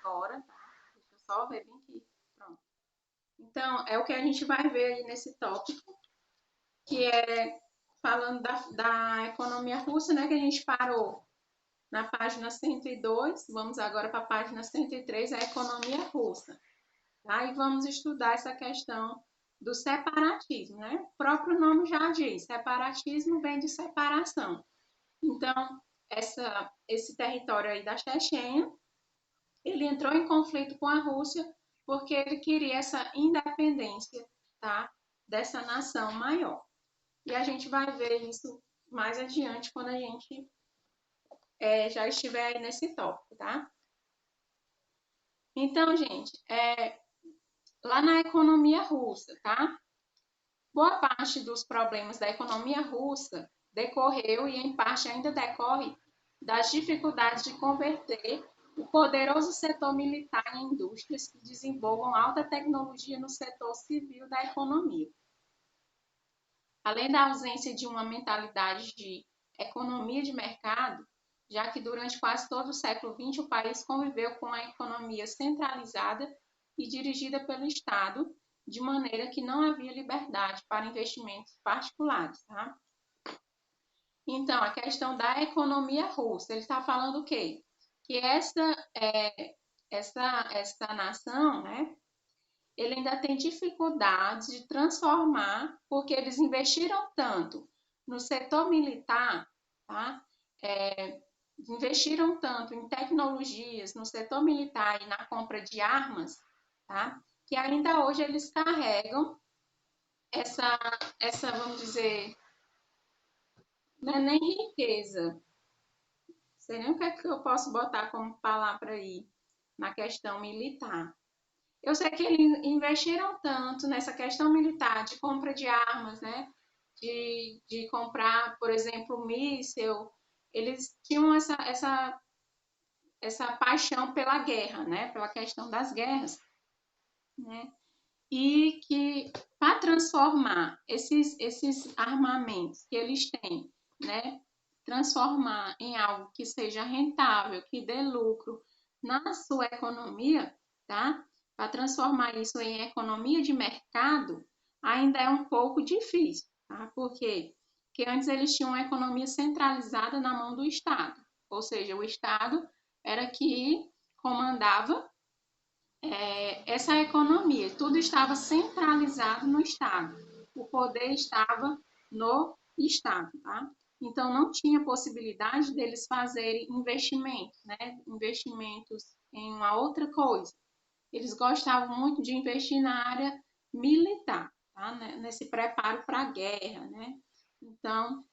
agora, tá? Deixa eu só ver bem aqui. Pronto. Então, é o que a gente vai ver aí nesse tópico, que é falando da economia russa, né? Que a gente parou na página 102, vamos agora para a página 103, a economia russa. Tá? E vamos estudar essa questão do separatismo, né? O próprio nome já diz, separatismo vem de separação. Então, esse território aí da Chechênia, ele entrou em conflito com a Rússia porque ele queria essa independência, tá? Dessa nação maior. E a gente vai ver isso mais adiante quando a gente já estiver aí nesse tópico, tá? Então, gente, lá na economia russa, tá? Boa parte dos problemas da economia russa decorreu e, em parte, ainda decorre das dificuldades de converter o poderoso setor militar em indústrias que desenvolvam alta tecnologia no setor civil da economia. Além da ausência de uma mentalidade de economia de mercado, já que durante quase todo o século XX o país conviveu com a economia centralizada e dirigida pelo Estado, de maneira que não havia liberdade para investimentos particulares. Tá? Então, a questão da economia russa, ele está falando o quê? Que essa nação, né, ele ainda tem dificuldades de transformar, porque eles investiram tanto no setor militar, tá? Investiram tanto em tecnologias, no setor militar e na compra de armas, tá? Que ainda hoje eles carregam vamos dizer, não é nem riqueza, não sei nem o que é que eu posso botar como palavra aí, na questão militar. Eu sei que eles investiram tanto nessa questão militar de compra de armas, né? De comprar, por exemplo, míssil. Eles tinham essa paixão pela guerra, né? Pela questão das guerras, né? E que para transformar esses armamentos que eles têm, né? Transformar em algo que seja rentável, que dê lucro na sua economia, tá? Para transformar isso em economia de mercado, ainda é um pouco difícil, tá? Por quê? Porque antes eles tinham uma economia centralizada na mão do Estado, ou seja, o Estado era que comandava essa economia, tudo estava centralizado no Estado, o poder estava no Estado, tá? Então não tinha possibilidade deles fazerem investimentos, né? Investimentos em uma outra coisa. Eles gostavam muito de investir na área militar, tá? Nesse preparo para a guerra, né? Então,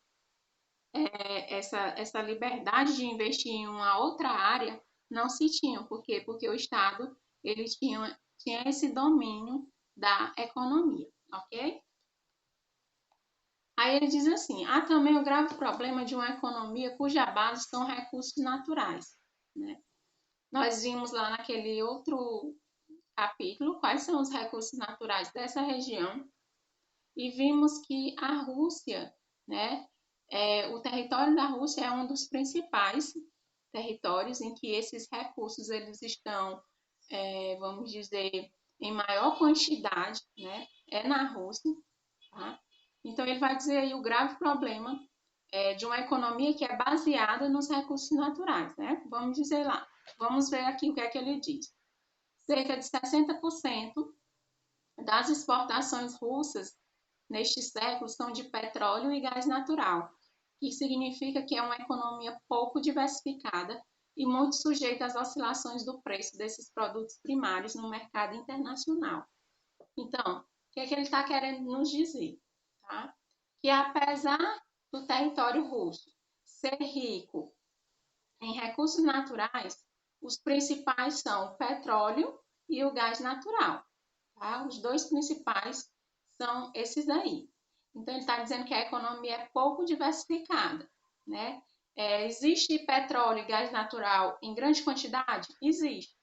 essa liberdade de investir em uma outra área não se tinha. Por quê? Porque o Estado ele tinha esse domínio da economia, ok? Aí ele diz assim, há também o grave problema de uma economia cuja base são recursos naturais, né? Nós vimos lá naquele outro capítulo quais são os recursos naturais dessa região e vimos que a Rússia, né, o território da Rússia é um dos principais territórios em que esses recursos eles estão, vamos dizer, em maior quantidade, né, é na Rússia, tá? Então ele vai dizer aí o grave problema de uma economia que é baseada nos recursos naturais, né? Vamos dizer lá, vamos ver aqui o que é que ele diz. Cerca de 60% das exportações russas neste século são de petróleo e gás natural, que significa que é uma economia pouco diversificada e muito sujeita às oscilações do preço desses produtos primários no mercado internacional. Então, o que é que ele está querendo nos dizer? Tá? Que apesar do território russo ser rico em recursos naturais, os principais são o petróleo e o gás natural. Tá? Os dois principais são esses aí. Então, ele está dizendo que a economia é pouco diversificada, né? Existe petróleo e gás natural em grande quantidade? Existe.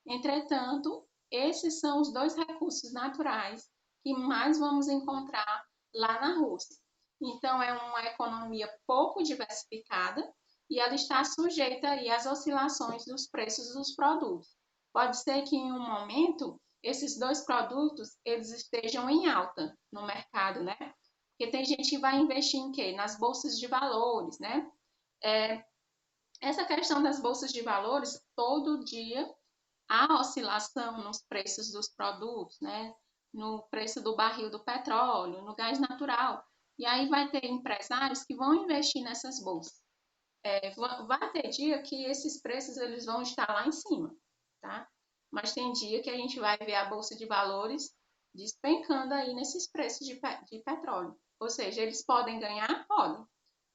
Entretanto, esses são os dois recursos naturais que mais vamos encontrar lá na Rússia. Então, é uma economia pouco diversificada e ela está sujeita aí às oscilações dos preços dos produtos. pode ser que em um momento esses dois produtos eles estejam em alta no mercado, né? Porque tem gente que vai investir em quê? Nas bolsas de valores, né? É, essa questão das bolsas de valores, todo dia há oscilação nos preços dos produtos, né? No preço do barril do petróleo, no gás natural. E aí vai ter empresários que vão investir nessas bolsas. Vai ter dia que esses preços eles vão estar lá em cima, tá? Mas tem dia que a gente vai ver a bolsa de valores despencando aí nesses preços de petróleo. Ou seja, eles podem ganhar? Podem.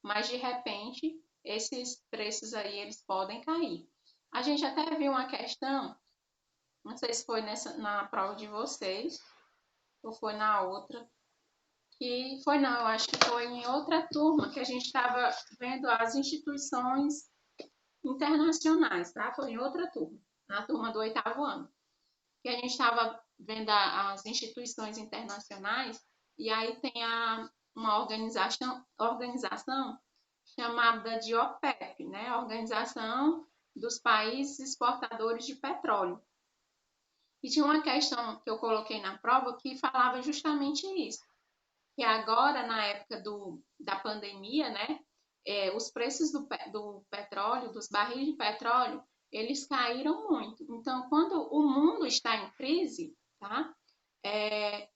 Mas de repente, esses preços aí eles podem cair. A gente até viu uma questão, não sei se foi na prova de vocês ou foi na outra, que foi não, eu acho que foi em outra turma que a gente estava vendo as instituições internacionais, tá? Foi em outra turma, na turma do oitavo ano, que a gente estava vendo as instituições internacionais e aí tem uma organização chamada de OPEP, né? Organização dos Países Exportadores de Petróleo. E tinha uma questão que eu coloquei na prova que falava justamente isso, que agora, na época da pandemia, né, os preços do petróleo, dos barris de petróleo, eles caíram muito. Então, quando o mundo está em crise, tá,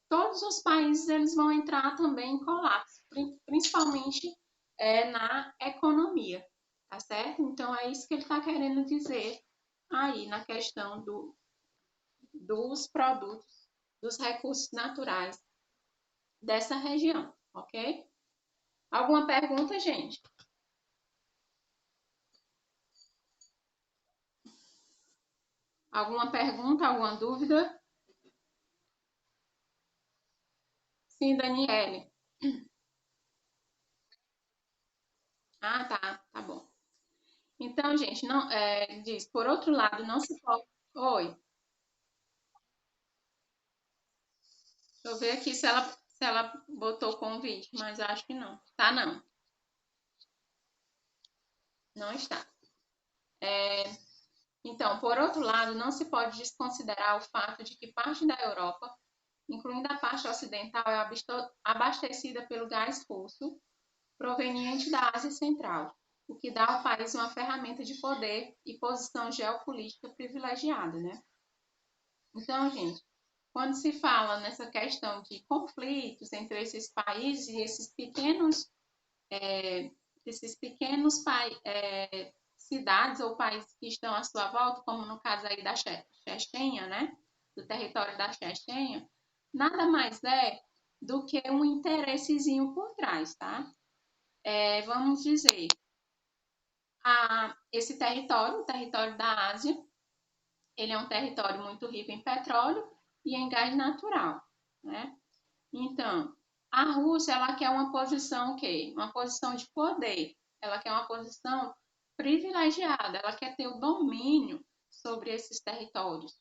todos os países eles vão entrar também em colapso, principalmente na economia, tá certo? Então, é isso que ele está querendo dizer aí na questão dos produtos, dos recursos naturais dessa região, ok? Alguma pergunta, gente? Alguma pergunta, alguma dúvida? Sim, Daniele. Ah, tá bom. Então, gente, não, diz, por outro lado, não se pode. Oi, deixa eu ver aqui se ela botou convite, mas acho que não. Tá, não. Não está. Então, por outro lado, não se pode desconsiderar o fato de que parte da Europa, incluindo a parte ocidental, é abastecida pelo gás russo proveniente da Ásia Central, o que dá ao país uma ferramenta de poder e posição geopolítica privilegiada, né? Então, gente, quando se fala nessa questão de conflitos entre esses países e esses pequenos cidades ou países que estão à sua volta, como no caso aí da Chechnya, né? Do território da Chechnya, nada mais é do que um interessezinho por trás, tá? Vamos dizer, esse território, o território da Ásia, ele é um território muito rico em petróleo e em gás natural, né? Então, a Rússia, ela quer uma posição o quê? Uma posição de poder. Ela quer uma posição privilegiada, ela quer ter o domínio sobre esses territórios.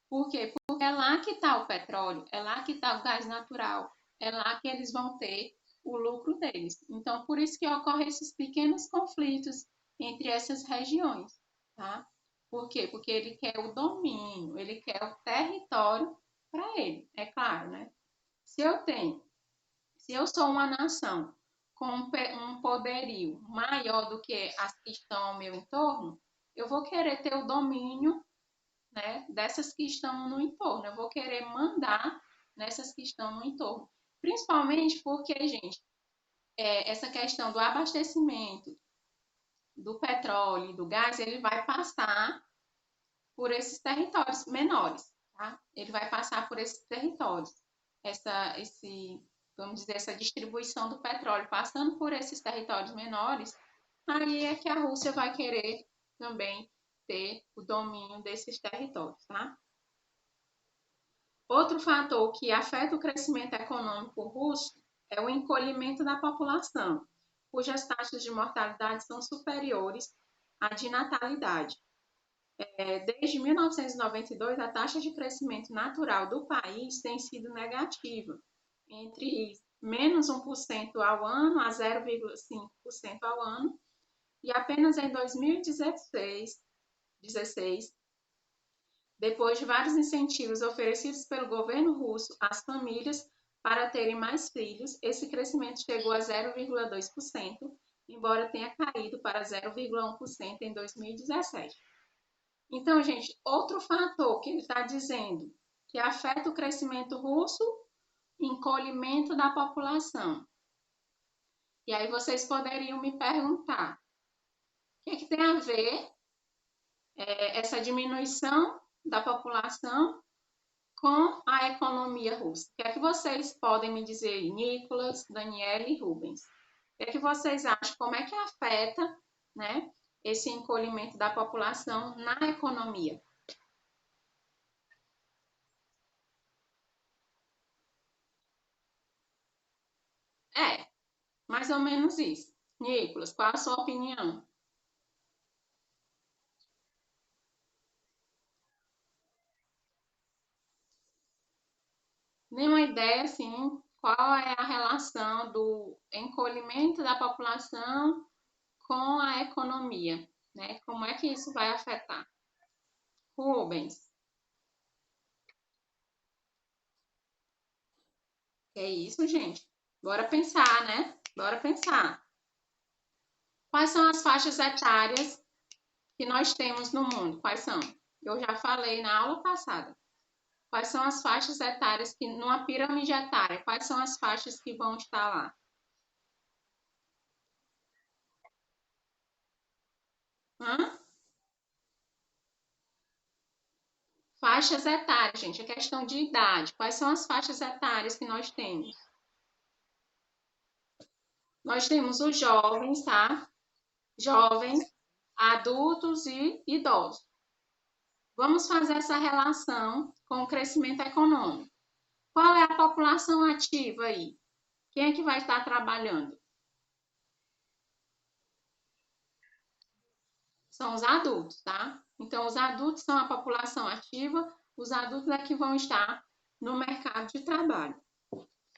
Por quê? Porque é lá que está o petróleo, é lá que está o gás natural, é lá que eles vão ter o lucro deles. Então, por isso que ocorrem esses pequenos conflitos entre essas regiões, tá? Por quê? Porque ele quer o domínio, ele quer o território para ele, é claro, né? Se eu tenho, se eu sou uma nação com um poderio maior do que as que estão ao meu entorno, eu vou querer ter o domínio, né, dessas que estão no entorno. Eu vou querer mandar nessas que estão no entorno. Principalmente porque, gente, essa questão do abastecimento do petróleo e do gás, ele vai passar por esses territórios menores, tá? Ele vai passar por esses territórios. Vamos dizer, essa distribuição do petróleo passando por esses territórios menores, aí é que a Rússia vai querer também ter o domínio desses territórios, tá? Outro fator que afeta o crescimento econômico russo é o encolhimento da população, cujas taxas de mortalidade são superiores à de natalidade. Desde 1992, a taxa de crescimento natural do país tem sido negativa, entre menos 1% ao ano a 0,5% ao ano, e apenas em 2016 Depois de vários incentivos oferecidos pelo governo russo às famílias para terem mais filhos, esse crescimento chegou a 0,2%, embora tenha caído para 0,1% em 2017. Então, gente, outro fator que ele está dizendo que afeta o crescimento russo, encolhimento da população. E aí vocês poderiam me perguntar, o que é que tem a ver essa diminuição da população com a economia russa? O que é que vocês podem me dizer, Nicolas, Daniela e Rubens? O que é que vocês acham? Como é que afeta, né, esse encolhimento da população na economia? É, mais ou menos isso. Nicolas, qual a sua opinião? Nenhuma ideia, assim, qual é a relação do encolhimento da população com a economia, né? Como é que isso vai afetar? Rubens, que é isso, gente? Bora pensar, né? Bora pensar. Quais são as faixas etárias que nós temos no mundo? Quais são? Eu já falei na aula passada. Quais são as faixas etárias que, numa pirâmide etária, quais são as faixas que vão estar lá? Hã? Faixas etárias, gente, é questão de idade. Quais são as faixas etárias que nós temos? Nós temos os jovens, tá? Jovens, adultos e idosos. Vamos fazer essa relação com o crescimento econômico. Qual é a população ativa aí? Quem é que vai estar trabalhando? São os adultos, tá? Então, os adultos são a população ativa, os adultos é que vão estar no mercado de trabalho.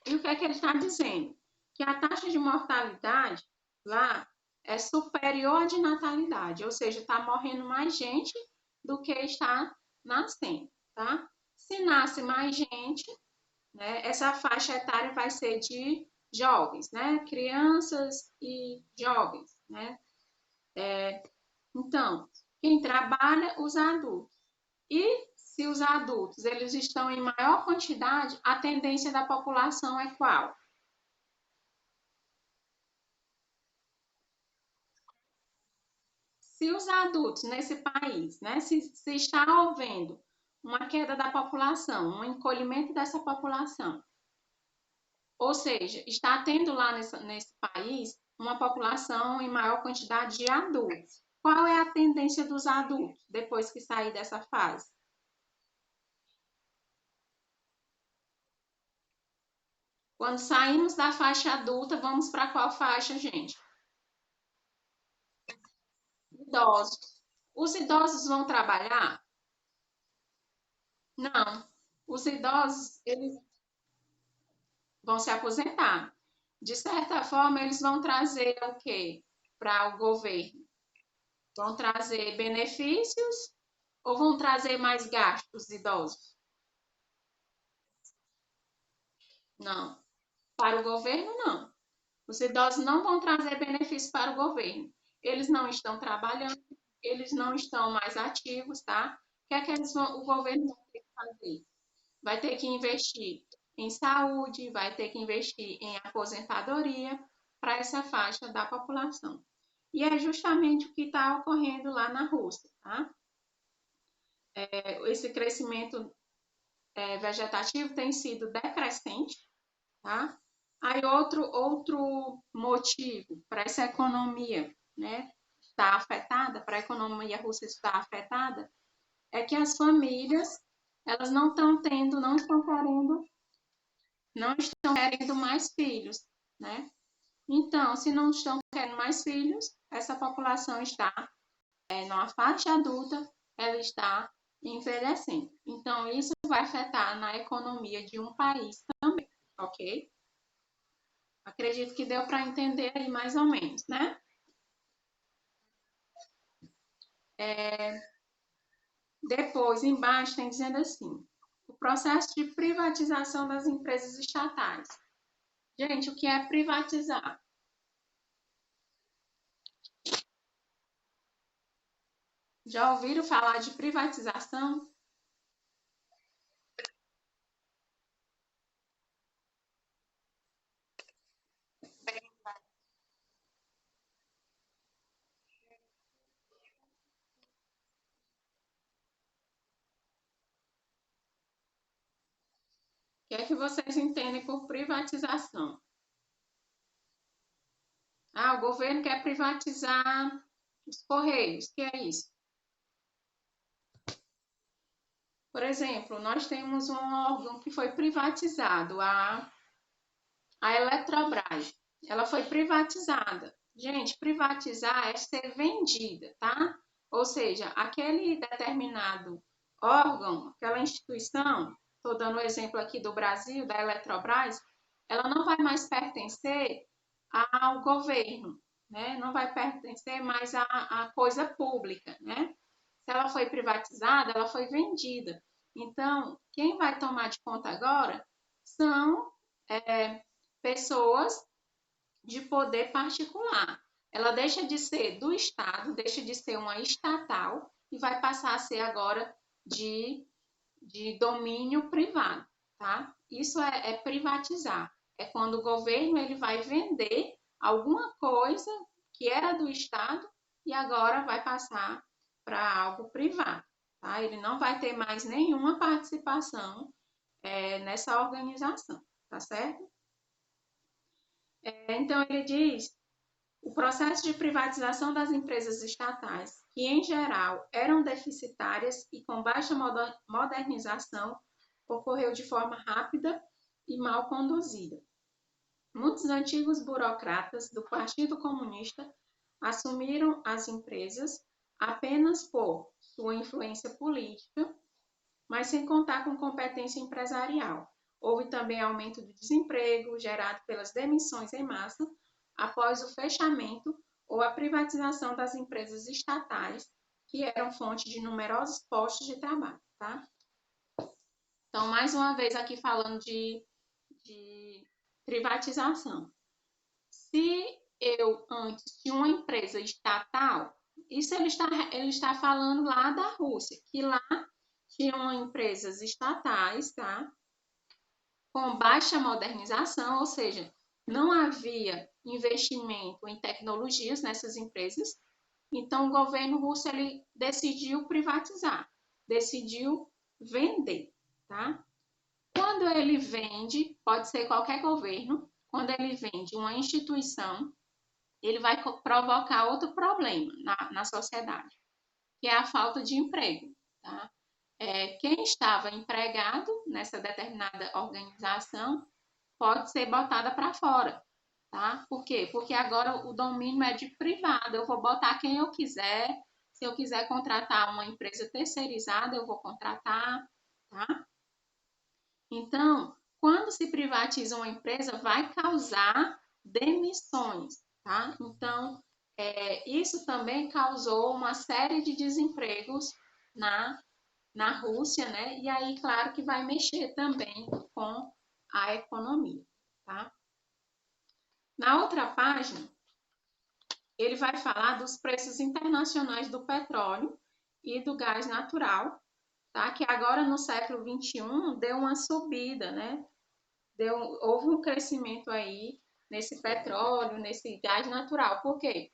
E o que é que ele está dizendo? Que a taxa de mortalidade lá é superior à de natalidade, ou seja, está morrendo mais gente do que está nascendo, tá? Se nasce mais gente, né, essa faixa etária vai ser de jovens, né? Crianças e jovens, né? Então, quem trabalha, os adultos. E se os adultos eles estão em maior quantidade, a tendência da população é qual? Se os adultos nesse país, né, se está havendo uma queda da população, um encolhimento dessa população, ou seja, está tendo lá nesse país uma população em maior quantidade de adultos. Qual é a tendência dos adultos depois que sair dessa fase? Quando saímos da faixa adulta, vamos para qual faixa, gente? Idosos. Os idosos vão trabalhar? Não. Os idosos, eles vão se aposentar. De certa forma, eles vão trazer o quê para o governo? Vão trazer benefícios ou vão trazer mais gastos idosos? Não. Para o governo, não. Os idosos não vão trazer benefícios para o governo. Eles não estão trabalhando, eles não estão mais ativos, tá? O que é que o governo vai ter que fazer? Vai ter que investir em saúde, vai ter que investir em aposentadoria para essa faixa da população. E é justamente o que está ocorrendo lá na Rússia, tá? Esse crescimento vegetativo tem sido decrescente, tá? Aí outro motivo para essa economia, né, estar afetada, para a economia russa estar afetada, é que as famílias elas não estão tendo, não estão querendo mais filhos, né? Então, se não estão querendo mais filhos, essa população está numa faixa adulta, ela está envelhecendo. Então, isso vai afetar na economia de um país também, ok? Acredito que deu para entender aí mais ou menos, né? Depois, embaixo, tem dizendo assim: o processo de privatização das empresas estatais. Gente, o que é privatizar? Já ouviram falar de privatização? O que é que vocês entendem por privatização? Ah, o governo quer privatizar os Correios. O que é isso? Por exemplo, nós temos um órgão que foi privatizado, a Eletrobras. Ela foi privatizada. Gente, privatizar é ser vendida, tá? Ou seja, aquele determinado órgão, aquela instituição, estou dando o exemplo aqui do Brasil, da Eletrobras, ela não vai mais pertencer ao governo, né? Não vai pertencer mais à coisa pública, né? Se ela foi privatizada, ela foi vendida. Então, quem vai tomar de conta agora são pessoas de poder particular. Ela deixa de ser do Estado, deixa de ser uma estatal e vai passar a ser agora de, de domínio privado, tá? Isso é privatizar. É quando o governo ele vai vender alguma coisa que era do Estado e agora vai passar para algo privado, tá? Ele não vai ter mais nenhuma participação nessa organização, tá certo? Então, ele diz o processo de privatização das empresas estatais, que em geral eram deficitárias e com baixa modernização, ocorreu de forma rápida e mal conduzida. Muitos antigos burocratas do Partido Comunista assumiram as empresas apenas por sua influência política, mas sem contar com competência empresarial. Houve também aumento do desemprego gerado pelas demissões em massa após o fechamento ou a privatização das empresas estatais, que eram fonte de numerosos postos de trabalho, tá? Então, mais uma vez aqui falando de privatização. Se eu antes tinha uma empresa estatal, isso ele está falando lá da Rússia, que lá tinham empresas estatais, tá? Com baixa modernização, ou seja, não havia investimento em tecnologias nessas empresas. Então, o governo russo ele decidiu privatizar, decidiu vender, tá? Quando ele vende, pode ser qualquer governo, quando ele vende uma instituição, ele vai provocar outro problema na sociedade, que é a falta de emprego, tá? Quem estava empregado nessa determinada organização pode ser botada para fora, tá? Por quê? Porque agora o domínio é de privado, eu vou botar quem eu quiser, se eu quiser contratar uma empresa terceirizada, eu vou contratar, tá? Então, quando se privatiza uma empresa, vai causar demissões, tá? Então, isso também causou uma série de desempregos na na Rússia, né? E aí, claro que vai mexer também com a economia, tá? Na outra página, ele vai falar dos preços internacionais do petróleo e do gás natural, tá? Que agora no século XXI deu uma subida, né? Houve um crescimento aí nesse petróleo, nesse gás natural. Por quê?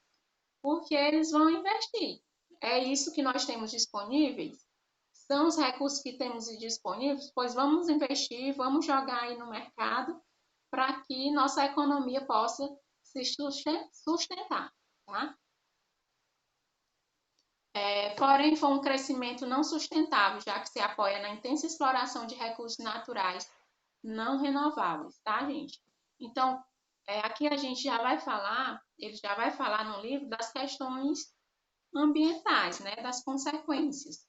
Porque eles vão investir. É isso que nós temos disponíveis? São os recursos que temos disponíveis? Pois vamos investir, vamos jogar aí no mercado para que nossa economia possa se sustentar, tá? Porém, foi um crescimento não sustentável, já que se apoia na intensa exploração de recursos naturais não renováveis, tá, gente? Então, aqui a gente já vai falar, ele já vai falar no livro das questões ambientais, né, das consequências.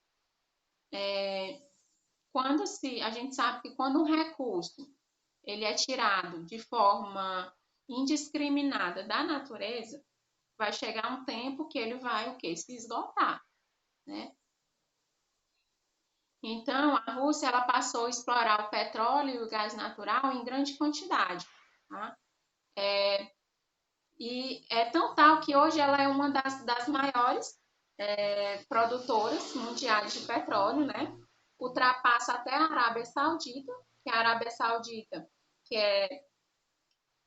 A gente sabe que quando um recurso ele é tirado de forma indiscriminada da natureza, vai chegar um tempo que ele vai o quê? Se esgotar, né? Então, a Rússia ela passou a explorar o petróleo e o gás natural em grande quantidade, tá? E é tão tal que hoje ela é uma das maiores produtoras mundiais de petróleo, né? Ultrapassa até a Arábia Saudita, que a Arábia Saudita, que é,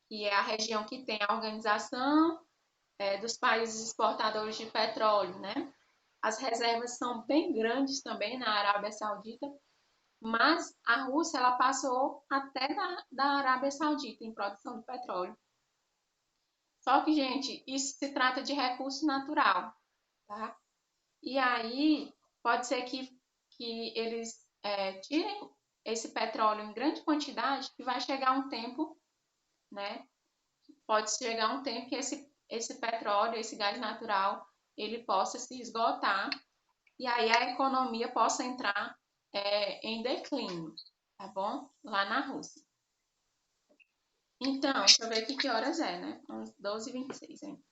que é a região que tem a organização dos países exportadores de petróleo, né? As reservas são bem grandes também na Arábia Saudita, mas a Rússia ela passou até da Arábia Saudita em produção de petróleo. Só que, gente, isso se trata de recurso natural, tá? E aí pode ser que eles tirem esse petróleo em grande quantidade, que vai chegar um tempo, né? Pode chegar um tempo que esse petróleo, esse gás natural, ele possa se esgotar e aí a economia possa entrar em declínio, tá bom? Lá na Rússia. Então, deixa eu ver aqui que horas é, né? 12h26, hein?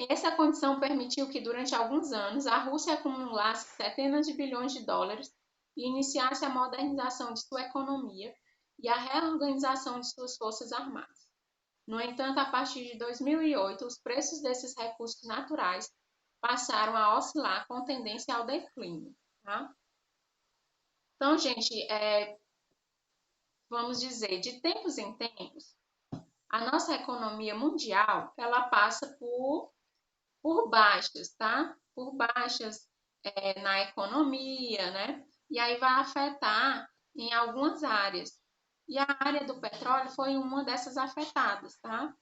Essa condição permitiu que, durante alguns anos, a Rússia acumulasse centenas de bilhões de dólares e iniciasse a modernização de sua economia e a reorganização de suas forças armadas. No entanto, a partir de 2008, os preços desses recursos naturais passaram a oscilar com tendência ao declínio. Tá? Então, gente, vamos dizer, de tempos em tempos, a nossa economia mundial ela passa por baixas, tá? Por baixas na economia, né? E aí vai afetar em algumas áreas. E a área do petróleo foi uma dessas afetadas, tá?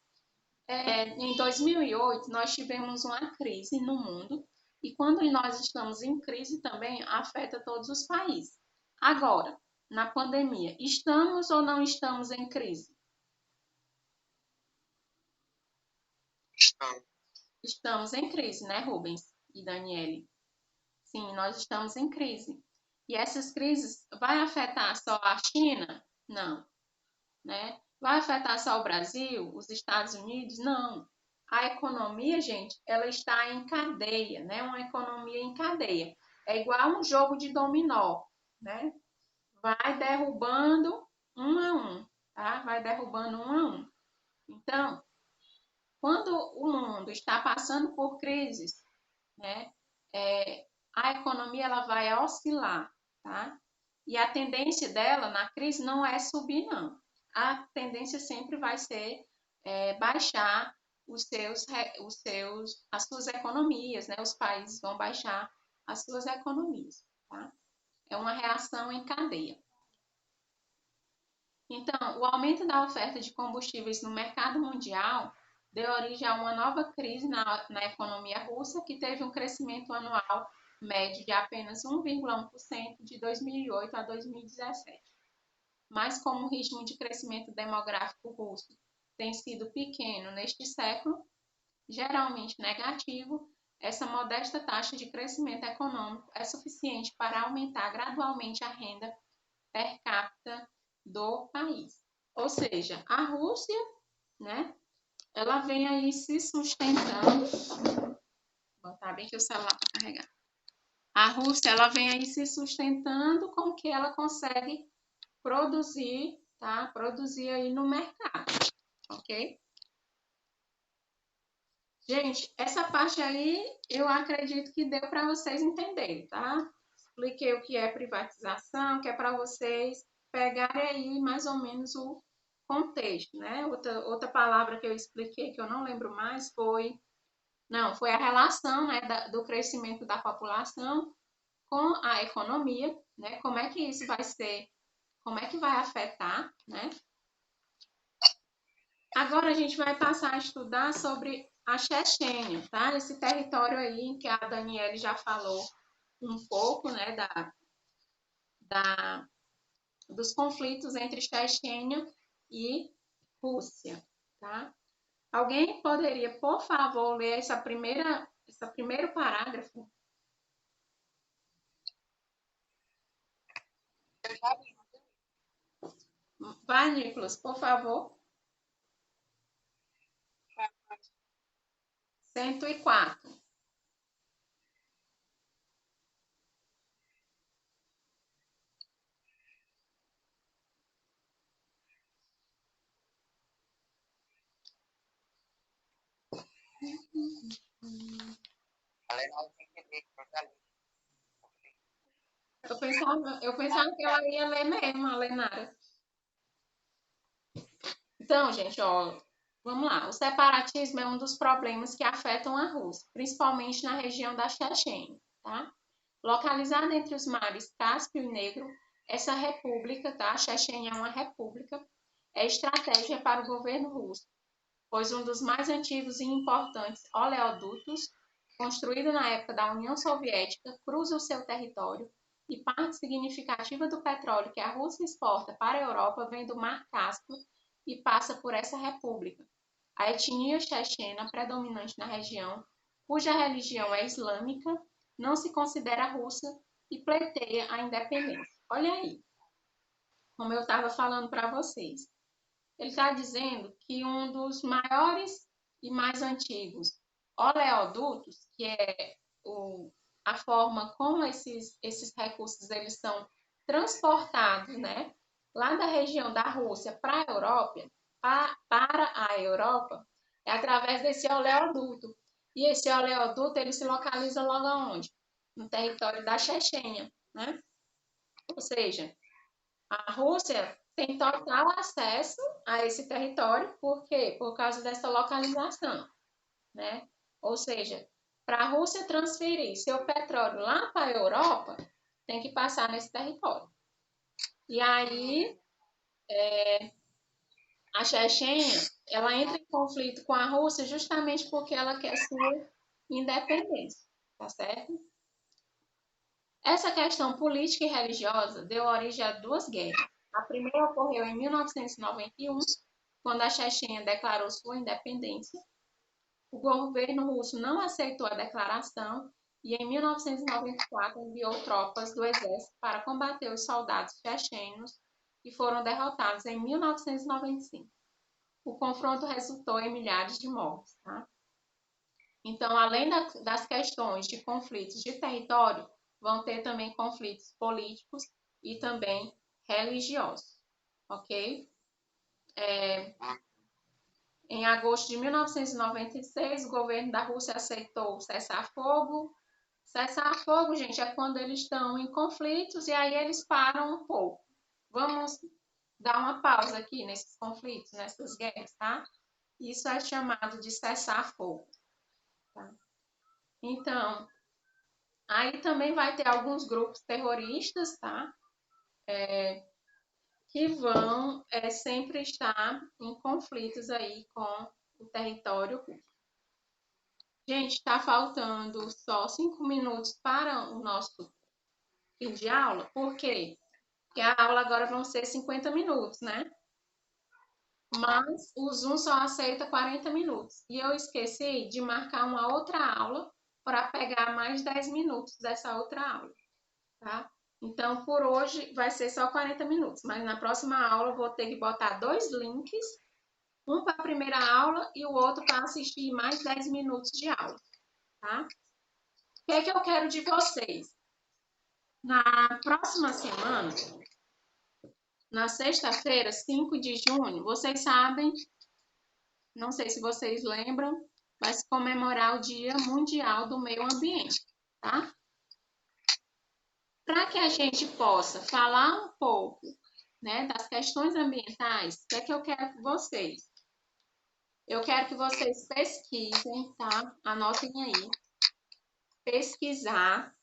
Em 2008, nós tivemos uma crise no mundo, e quando nós estamos em crise também afeta todos os países. Agora, na pandemia, estamos ou não estamos em crise? Estamos em crise, né, Rubens e Daniele? Sim, nós estamos em crise. E essas crises vai afetar só a China? Não, né? Vai afetar só o Brasil, os Estados Unidos? Não. A economia, gente, ela está em cadeia, né? Uma economia em cadeia. É igual um jogo de dominó, né? Vai derrubando um a um, tá? Vai derrubando um a um. Então, quando o mundo está passando por crises, né? A economia ela vai oscilar, tá? E a tendência dela na crise não é subir, não. A tendência sempre vai ser baixar as suas economias, né? Os países vão baixar as suas economias, tá? É uma reação em cadeia. Então, o aumento da oferta de combustíveis no mercado mundial deu origem a uma nova crise na economia russa, que teve um crescimento anual médio de apenas 1,1% de 2008 a 2017. Mas como o ritmo de crescimento demográfico russo tem sido pequeno neste século, geralmente negativo, essa modesta taxa de crescimento econômico é suficiente para aumentar gradualmente a renda per capita do país. Ou seja, a Rússia, né, ela vem aí se sustentando. Vou botar bem aqui o celular para carregar. A Rússia, ela vem aí se sustentando com o que ela consegue produzir, tá? Produzir aí no mercado, ok? Gente, essa parte aí eu acredito que deu para vocês entenderem, tá? Expliquei o que é privatização, que é para vocês pegarem aí mais ou menos o contexto, né? Outra palavra que eu expliquei, que eu não lembro mais, foi a relação, né, do crescimento da população com a economia, né? Como é que isso vai ser, como é que vai afetar, né? Agora a gente vai passar a estudar sobre a Chechênia, tá? Esse território aí que a Daniele já falou um pouco, né, dos conflitos entre Chechênia e Rússia, tá? Alguém poderia, por favor, ler esse primeiro parágrafo? Vai, Nicolas, por favor. 104. Eu pensava que ela ia ler mesmo, a Lenara. Então, gente, ó, vamos lá. O separatismo é um dos problemas que afetam a Rússia, principalmente na região da Chechênia, tá? Localizada entre os mares Cáspio e Negro, essa república, tá? A Chechênia é uma república, é estratégia para o governo russo, pois um dos mais antigos e importantes oleodutos, construído na época da União Soviética, cruza o seu território e parte significativa do petróleo que a Rússia exporta para a Europa vem do Mar Cáspio e passa por essa república. A etnia chechena predominante na região, cuja religião é islâmica, não se considera russa e pleiteia a independência. Olha aí, como eu estava falando para vocês. Ele está dizendo que um dos maiores e mais antigos oleodutos, que é a forma como esses recursos eles são transportados, né, lá da região da Rússia para a Europa, para a Europa, é através desse oleoduto. E esse oleoduto ele se localiza logo onde? No território da Chechênia, né? Ou seja, a Rússia tem total acesso a esse território, por quê? Por causa dessa localização, né? Ou seja, para a Rússia transferir seu petróleo lá para a Europa, tem que passar nesse território. E aí, a Chechênia, ela entra em conflito com a Rússia justamente porque ela quer sua independência, tá certo? Essa questão política e religiosa deu origem a duas guerras. A primeira ocorreu em 1991, quando a Chechênia declarou sua independência. O governo russo não aceitou a declaração e, em 1994, enviou tropas do exército para combater os soldados chechenos que foram derrotados em 1995. O confronto resultou em milhares de mortes. Tá? Então, além das questões de conflitos de território, vão ter também conflitos políticos e também religiosos, ok? Em agosto de 1996, o governo da Rússia aceitou o cessar-fogo. Cessar-fogo, gente, é quando eles estão em conflitos e aí eles param um pouco. Vamos dar uma pausa aqui nesses conflitos, nessas guerras, tá? Isso é chamado de cessar-fogo. Tá? Então, aí também vai ter alguns grupos terroristas, tá? Que vão sempre estar em conflitos aí com o território russo. Gente, está faltando só 5 minutos para o nosso fim de aula. Por quê? Porque a aula agora vão ser 50 minutos, né? Mas o Zoom só aceita 40 minutos. E eu esqueci de marcar uma outra aula para pegar mais 10 minutos dessa outra aula, tá? Então, por hoje vai ser só 40 minutos, mas na próxima aula eu vou ter que botar dois links, um para a primeira aula e o outro para assistir mais 10 minutos de aula, tá? O que é que eu quero de vocês? Na próxima semana, na sexta-feira, 5 de junho, vocês sabem, não sei se vocês lembram, vai se comemorar o Dia Mundial do Meio Ambiente, tá? Para que a gente possa falar um pouco, né, das questões ambientais, o que é que eu quero com vocês? Eu quero que vocês pesquisem, tá? Anotem aí. Pesquisar.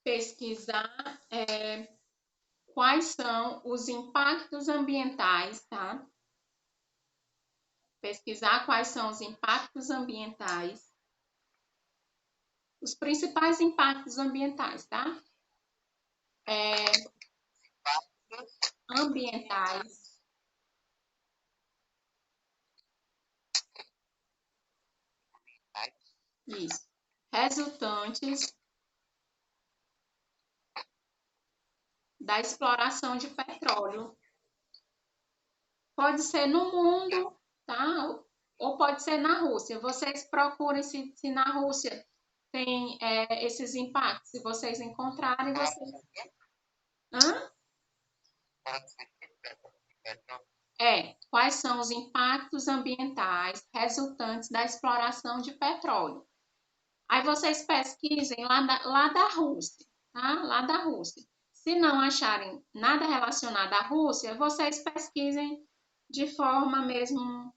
Pesquisar quais são os impactos ambientais, tá? Pesquisar quais são os impactos ambientais, os principais impactos ambientais, tá? Ambientais, isso, resultantes da exploração de petróleo Pode ser no mundo, tá? Ou pode ser na Rússia. Vocês procurem se na Rússia tem esses impactos. Se vocês encontrarem, vocês. Hã? Quais são os impactos ambientais resultantes da exploração de petróleo? Aí vocês pesquisem lá da Rússia, tá? Lá da Rússia. Se não acharem nada relacionado à Rússia, vocês pesquisem de forma mesmo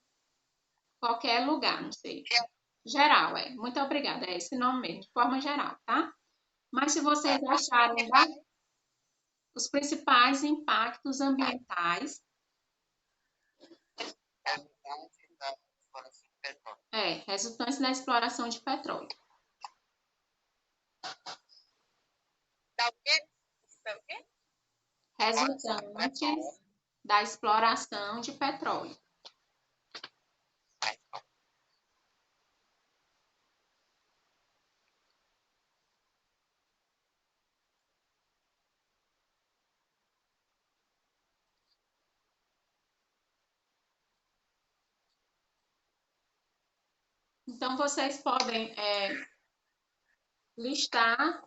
qualquer lugar, não sei. Geral, é. Muito obrigada, é esse nome mesmo, de forma geral, tá? Mas se vocês acharem os principais impactos ambientais, resultantes da exploração de petróleo. Resultantes da exploração de petróleo. Então, vocês podem listar.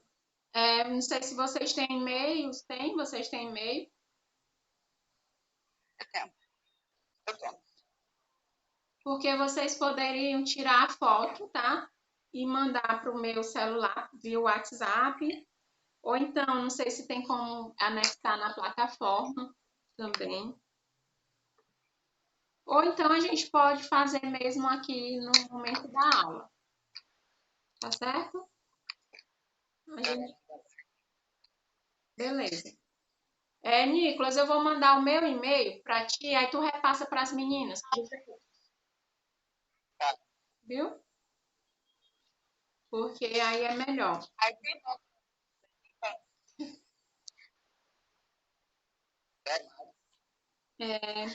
Não sei se vocês têm e-mails. Tem? Vocês têm e-mail? Eu tenho. Porque vocês poderiam tirar a foto, tá? E mandar para o meu celular via WhatsApp. Ou então, não sei se tem como anexar na plataforma também. Ou então a gente pode fazer mesmo aqui no momento da aula. Tá certo? Beleza. Nicolas, eu vou mandar o meu e-mail para ti, aí tu repassa para as meninas. Viu? Porque aí é melhor. É,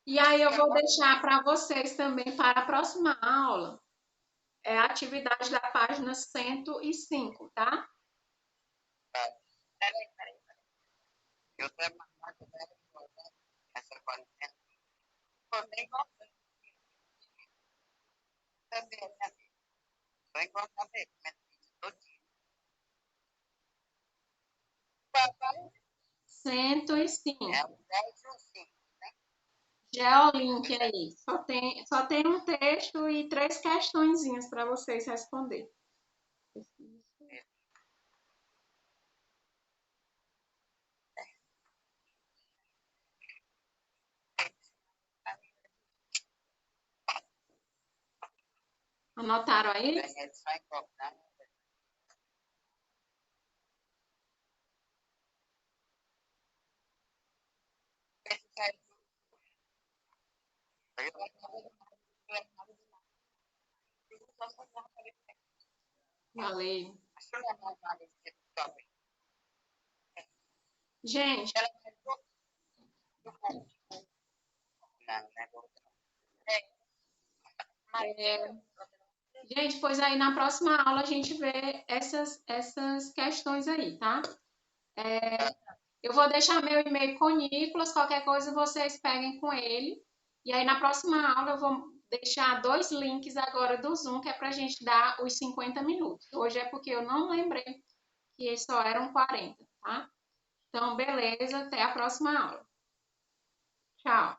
e aí eu vou deixar para vocês também para a próxima aula. É a atividade da página 105, tá? Peraí. Eu tenho essa quarentena. Nem gostei também, né? Só encontrar mesmo, mas todo dia. 105. É um 10 ou 5. Geolink aí. Só tem um texto e 3 questõezinhas para vocês responder. Anotaram aí? Só encontrar. Valeu. Gente, pois aí na próxima aula a gente vê essas questões aí, tá? Eu vou deixar meu e-mail com o Nicolas, qualquer coisa vocês peguem com ele. E aí na próxima aula eu vou deixar 2 links agora do Zoom, que é pra gente dar os 50 minutos. Hoje é porque eu não lembrei que só eram 40, tá? Então, beleza, até a próxima aula. Tchau!